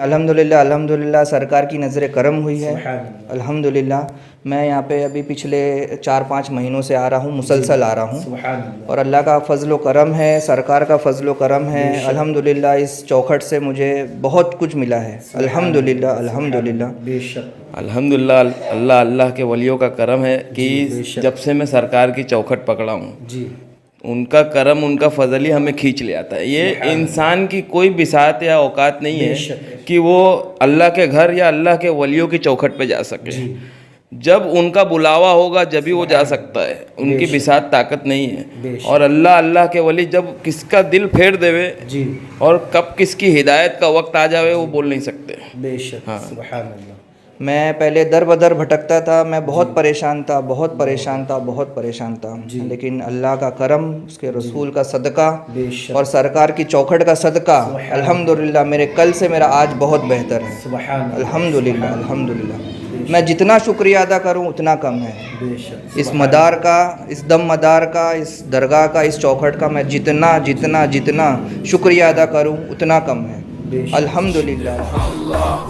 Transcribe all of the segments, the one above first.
अल्हम्दुलिल्लाह अल्हम्दुलिल्लाह सरकार की नज़र करम हुई है। सुभान अल्लाह। अल्हम्दुलिल्लाह मैं यहाँ पे अभी पिछले 4-5 महीनों से आ रहा हूँ, मुसलसल आ रहा हूँ सुभान अल्लाह। और अल्लाह का फ़ज़्ल व करम है, सरकार का फ़ज़्ल व करम है। बेशक। अल्हम्दुलिल्लाह इस चौखट से मुझे बहुत कुछ मिला है। अल्हम्दुलिल्लाह अल्हम्दुलिल्लाह। बेशक। अल्हम्दुलिल्लाह। अल्लाह अल्लाह के वलियों का करम है कि जी, बेशक। जब से मैं सरकार की चौखट पकड़ा हूँ, जी उनका करम, उनका फजल ही हमें खींच ले आता है। ये सुभान इंसान की कोई बिसात या औकात नहीं है बेशक। कि वो अल्लाह के घर या अल्लाह के वलियों की चौखट पे जा सके। जी जब उनका बुलावा होगा जब ही वो जा सुभान सकता है, उनकी बेशक। बिसात ताकत नहीं है। बेशक। और अल्लाह अल्लाह के वली जब किसका दिल फेर देवे जी और कब किसकी हिदायत का वक्त आ जावे वो बोल नहीं सकते। बेशक। हाँ। सुभान अल्लाह। मैं पहले दर बदर भटकता था, मैं बहुत जी। परेशान था, बहुत परेशान था, बहुत परेशान था। जी। लेकिन अल्लाह का करम, उसके रसूल का सदका बेशक। और सरकार की चौखट का सदका, सुभान अल्हम्दुलिल्लाह मेरे कल से मेरा आज बहुत बेहतर है। सुभान अल्लाह। अल्हम्दुलिल्लाह सुभान अल्हम्दुलिल्लाह। बेशक। मैं जितना शुक्रिया अदा करूं उतना कम है। बेशक। इस सुभान मदार का, इस दम मदार का, इस दरगाह का, इस चौखट का मैं जितना जितना जितना शुक्रिया अदा करूं उतना कम है। बेशक। अल्हम्दुलिल्लाह।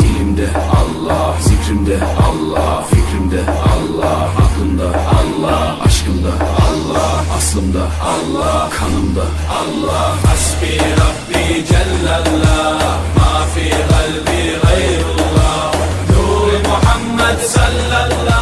Dilimde Allah, zikrimde Allah, fikrimde Allah, aklımda Allah, aşkımda Allah, aslımda Allah, kanımda Allah. Hasbi Rabbi Cellallah, ma fi kalbi gayrullah, Nur Muhammed sallallahu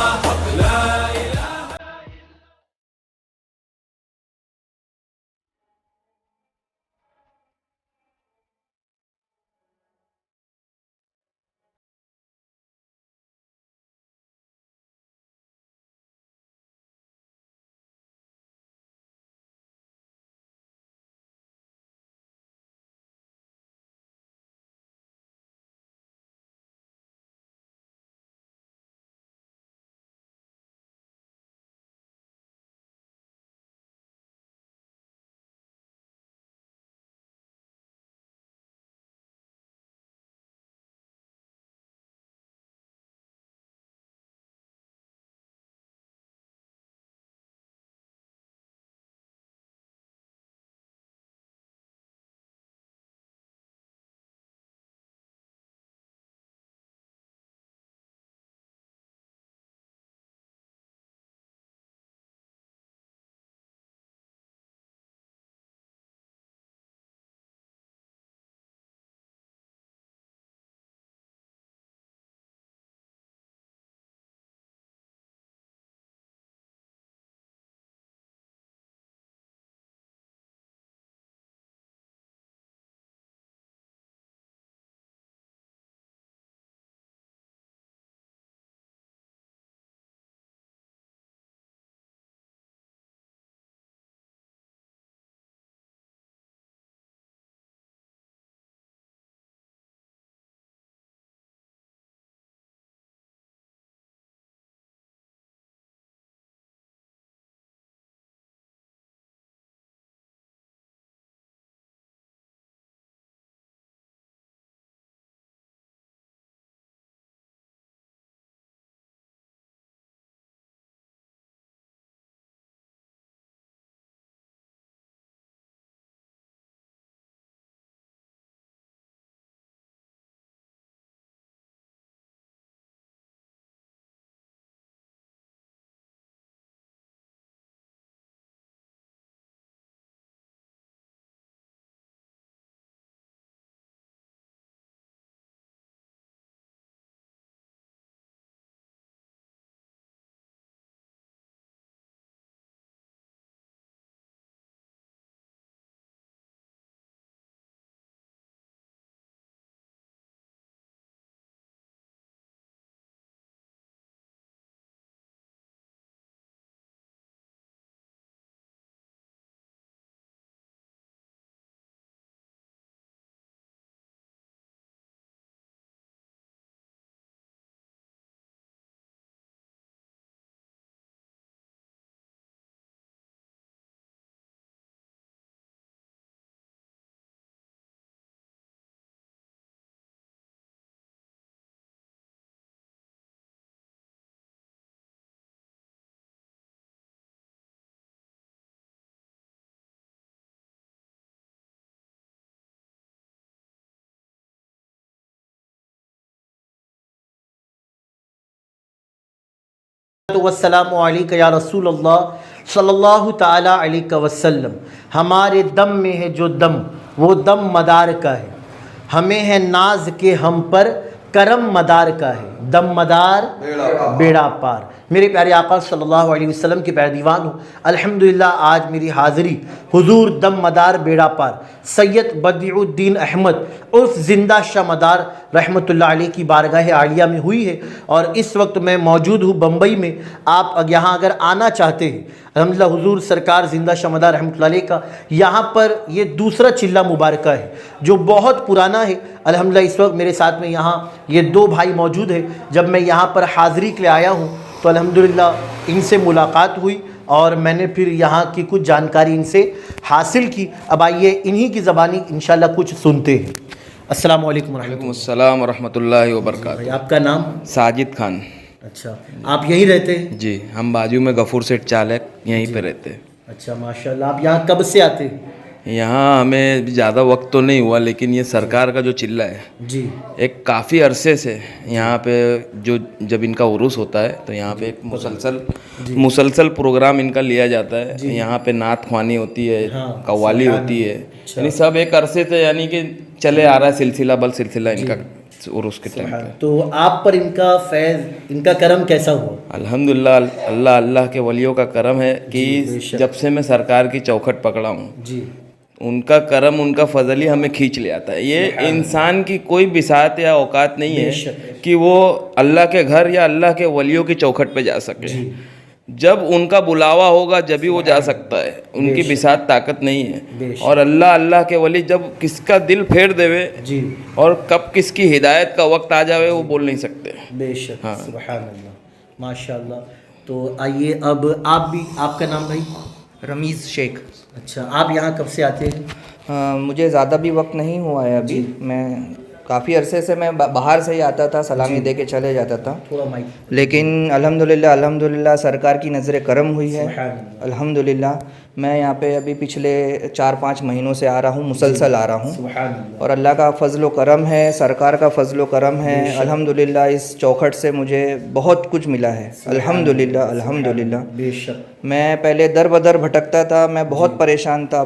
वस्सलामु अलैका या रसूल अल्लाह सल्लल्लाहु ताला अलैहि वसल्लम। हमारे दम में है जो दम, वो दम मदार का है। हमें है नाज के हम पर करम मदार का है। दम मदार बेड़ा पार। मेरे प्यारे आका सल्लल्लाहु अलैहि वसल्लम के प्यारे दीवान हो, अल्हम्दुलिल्लाह आज मेरी हाज़िरी हुजूर दम मदार बेड़ा पार सैयद बदिउद्दीन अहमद उर्फ जिंदा शाह मदार रहमतुल्लाह अलैह की बारगाह आलिया में हुई है। और इस वक्त मैं मौजूद हूँ बम्बई में। आप यहाँ अगर आना चाहते हैं, अल्हम्दुलिल्लाह हुजूर सरकार जिंदा शाह मदार रहमतुल्लाह अलैह का यहाँ पर ये दूसरा चिल्ला मुबारक है जो बहुत पुराना है। अल्हम्दुलिल्लाह इस वक्त मेरे साथ में यहाँ ये दो भाई मौजूद है। जब मैं यहाँ पर हाज़िरी के लिए आया हूँ तो अल्हम्दुलिल्लाह इनसे मुलाकात हुई और मैंने फिर यहाँ की कुछ जानकारी इनसे हासिल की। अब आइए इन्हीं की ज़बानी इंशाल्लाह कुछ सुनते हैं। अस्सलाम वालेकुम वालेकुम अस्सलाम वरहमतुल्लाहि वबरकातुहू। भाई आपका नाम? साजिद खान। अच्छा, आप यहीं रहते हैं? जी, हम बाजू में गफूर सेठ चालक यहीं पे रहते हैं। अच्छा माशाल्लाह। आप यहाँ कब से आते हैं? यहाँ हमें ज़्यादा वक्त तो नहीं हुआ, लेकिन ये सरकार का जो चिल्ला है जी, एक काफ़ी अरसे से यहाँ पे जो जब इनका उरूस होता है तो यहाँ पे एक मुसलसल प्रोग्राम इनका लिया जाता है। यहाँ पे नात ख्वानी होती है, हाँ, कव्वाली होती है, यानी सब एक अरसे से यानी कि चले आ रहा है सिलसिला बल सिलसिला इनका उरूस के टाइम पे। तो आप पर इनका फैज़, इनका करम कैसा हुआ? अल्हम्दुलिल्लाह, अल्लाह के वलियों का करम है कि जब से मैं सरकार की चौखट पकड़ा हूँ जी, उनका करम, उनका फजल ही हमें खींच ले आता है। ये इंसान की कोई बिसात या औकात नहीं है कि वो अल्लाह के घर या अल्लाह के वलियों की चौखट पे जा सके। जब उनका बुलावा होगा जब ही वो जा सकता है, उनकी बिसात ताकत नहीं है। और अल्लाह के वली जब किसका दिल फेर देवे जी, और कब किसकी हिदायत का वक्त आ जावे वो बोल नहीं सकते। बेशक। हाँ। सुभान अल्लाह, माशाल्लाह। तो आइए अब आप भी, आपका नाम भाई? रमीज़ शेख। अच्छा, आप यहाँ कब से आते हैं? मुझे ज़्यादा भी वक्त नहीं हुआ है अभी। मैं काफ़ी अरसे से मैं बाहर से ही आता था, सलामी दे के चले जाता था। थोड़ा माइक। लेकिन अल्हम्दुलिल्लाह सरकार की नज़र करम हुई है। अल्हम्दुलिल्लाह मैं यहाँ पे अभी पिछले 4-5 महीनों से आ रहा हूँ, मुसलसल आ रहा हूँ। और अल्लाह का फ़ज़ल करम है, सरकार का फ़ज़ल करम है। अल्हम्दुलिल्लाह इस चौखट से मुझे बहुत कुछ मिला है। अल्हम्दुलिल्लाह। बेशक। मैं पहले दर बदर भटकता था, मैं बहुत परेशान था।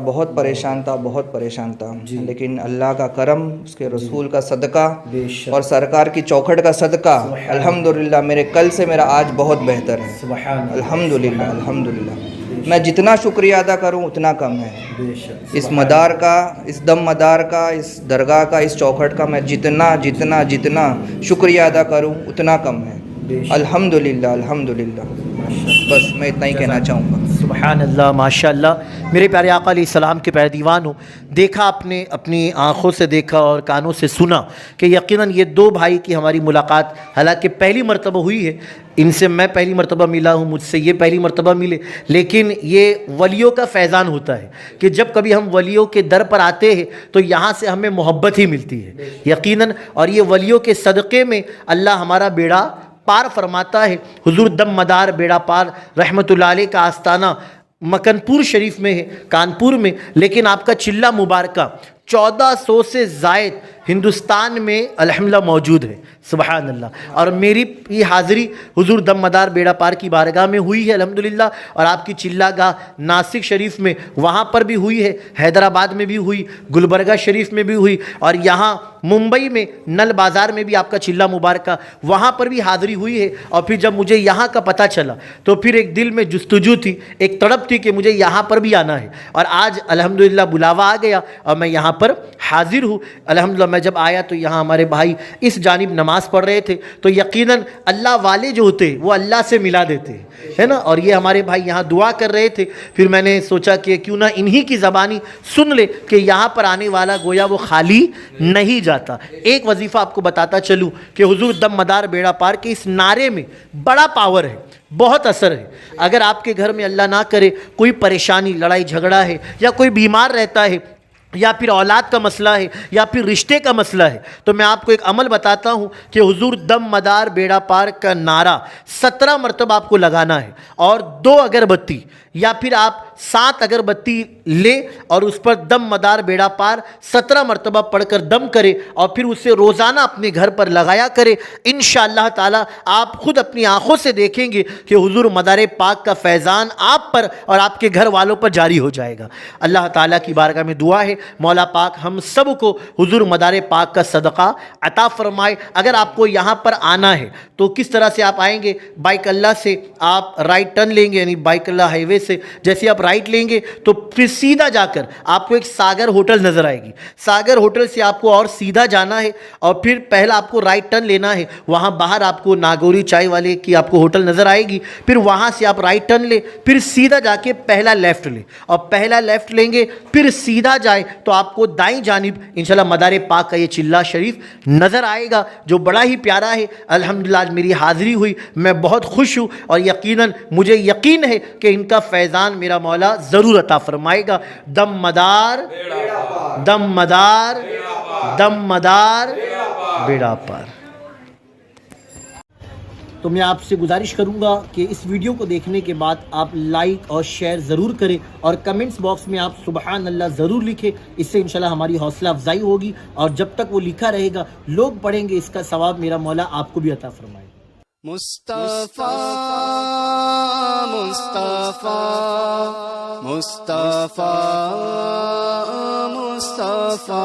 लेकिन अल्लाह का करम, उसके रसूल का सदका और सरकार की चौखट का सदका, अल्हम्दुलिल्लाह मेरे कल से मेरा आज बहुत बेहतर है। अल्हम्दुलिल्लाह। मैं जितना शुक्रिया अदा करूं उतना कम है। इस मदार का, इस दम मदार का, इस दरगाह का, इस चौखट का मैं जितना शुक्रिया अदा करूं उतना कम है। अल्हम्दुलिल्लाह। बस मैं इतना ही कहना चाहूँगा। सुभान अल्लाह, माशाअल्लाह। मेरे प्यारे आका अलैहिस्सलाम के प्यारे दीवान हो, देखा आपने, अपनी आँखों से देखा और कानों से सुना कि यकीनन ये दो भाई की हमारी मुलाकात हालांकि पहली मर्तबा हुई है। इनसे मैं पहली मर्तबा मिला हूँ, मुझसे ये पहली मर्तबा मिले। लेकिन ये वलियों का फैज़ान होता है कि जब कभी हम वलियों के दर पर आते हैं तो यहाँ से हमें मोहब्बत ही मिलती है यकीनन। और ये वलियों के सदक़े में अल्लाह हमारा बेड़ा पार फरमाता है। हुजूर दम मदार बेड़ा पार रहमतुल्लाह अलैह का आस्ताना मकनपुर शरीफ में है, कानपुर में। लेकिन आपका चिल्ला मुबारक 1400 से ज़ायद हिंदुस्तान में अल्हम्दुलिल्लाह मौजूद है। सुभान अल्लाह। और मेरी ये हाज़िरी हुजूर दम मदार बेड़ा पार की बारगाह में हुई है अल्हम्दुलिल्लाह। और आपकी चिल्लागाह नासिक शरीफ में, वहाँ पर भी हुई है, हैदराबाद में भी हुई, गुलबर्गा शरीफ में भी हुई, और यहाँ मुंबई में नल बाज़ार में भी आपका चिल्ला मुबारक, वहाँ पर भी हाज़िरी हुई है। और फिर जब मुझे यहाँ का पता चला तो फिर एक दिल में जुस्तजू थी, एक तड़प थी कि मुझे यहाँ पर भी आना है। और आज अल्हम्दुलिल्लाह बुलावा आ गया और मैं यहाँ पर हाज़िर हूँ अल्हम्दुलिल्लाह। मैं जब आया तो यहाँ हमारे भाई इस जानिब नमाज़ पढ़ रहे थे, तो यकीनन अल्लाह वाले जो होते हैं वो अल्लाह से मिला देते हैं, है ना। और ये हमारे भाई यहाँ दुआ कर रहे थे। फिर मैंने सोचा कि क्यों ना इन्हीं की ज़बानी सुन ले कि यहाँ पर आने वाला गोया वो खाली नहीं जाता। एक वजीफ़ा आपको बताता चलूँ कि हुजूर दम मदार बेड़ा पार के इस नारे में बड़ा पावर है, बहुत असर है। अगर आपके घर में अल्लाह ना करे कोई परेशानी, लड़ाई झगड़ा है, या कोई बीमार रहता है, या फिर औलाद का मसला है, या फिर रिश्ते का मसला है, तो मैं आपको एक अमल बताता हूँ कि हुजूर दम मदार बेड़ा पार का नारा 17 मरतबा आपको लगाना है और 2 अगरबत्ती या फिर आप 7 अगरबत्ती ले और उस पर दम मदार बेड़ा पार 17 मरतबा पढ़कर दम करे और फिर उसे रोज़ाना अपने घर पर लगाया करे। इंशाअल्लाह ताला आप खुद अपनी आंखों से देखेंगे कि हुजूर मदार पाक का फैज़ान आप पर और आपके घर वालों पर जारी हो जाएगा। अल्लाह ताला की बारगाह में दुआ है मौला पाक हम सब को हुजूर मदार पाक का सदका अता फरमाए। अगर आपको यहाँ पर आना है तो किस तरह से आप आएंगे? बाइक अल्लाह से आप राइट टर्न लेंगे, यानी बाइक अल्लाह हाईवे से जैसे आप राइट लेंगे तो फिर सीधा जाकर आपको एक सागर होटल नज़र आएगी। सागर होटल से आपको और सीधा जाना है और फिर पहला आपको राइट टर्न लेना है। वहाँ बाहर आपको नागौरी चाय वाले की आपको होटल नज़र आएगी। फिर वहाँ से आप राइट टर्न ले, फिर सीधा जाके पहला लेफ़्ट ले और पहला लेफ़्ट लेंगे फिर सीधा जाए तो आपको दाईं जानिब इंशाल्लाह मदार पाक का ये चिल्ला शरीफ नज़र आएगा जो बड़ा ही प्यारा है। अल्हम्दुलिल्लाह आज मेरी हाज़िरी हुई, मैं बहुत खुश हूँ और यकीनन मुझे यकीन है कि इनका फैज़ान मेरा मौला ज़रूर अता फरमाएगा। दम मदार दम मदार दम मदार बेड़ा पार। तो मैं आपसे गुजारिश करूंगा कि इस वीडियो को देखने के बाद आप लाइक और शेयर ज़रूर करें और कमेंट्स बॉक्स में आप सुबहान अल्लाह ज़रूर लिखें। इससे इंशाल्लाह हमारी हौसला अफजाई होगी और जब तक वो लिखा रहेगा लोग पढ़ेंगे, इसका सवाब मेरा मौला आपको भी अता फरमाए। मुस्तफा मुस्तफा मुस्तफा मुस्तफा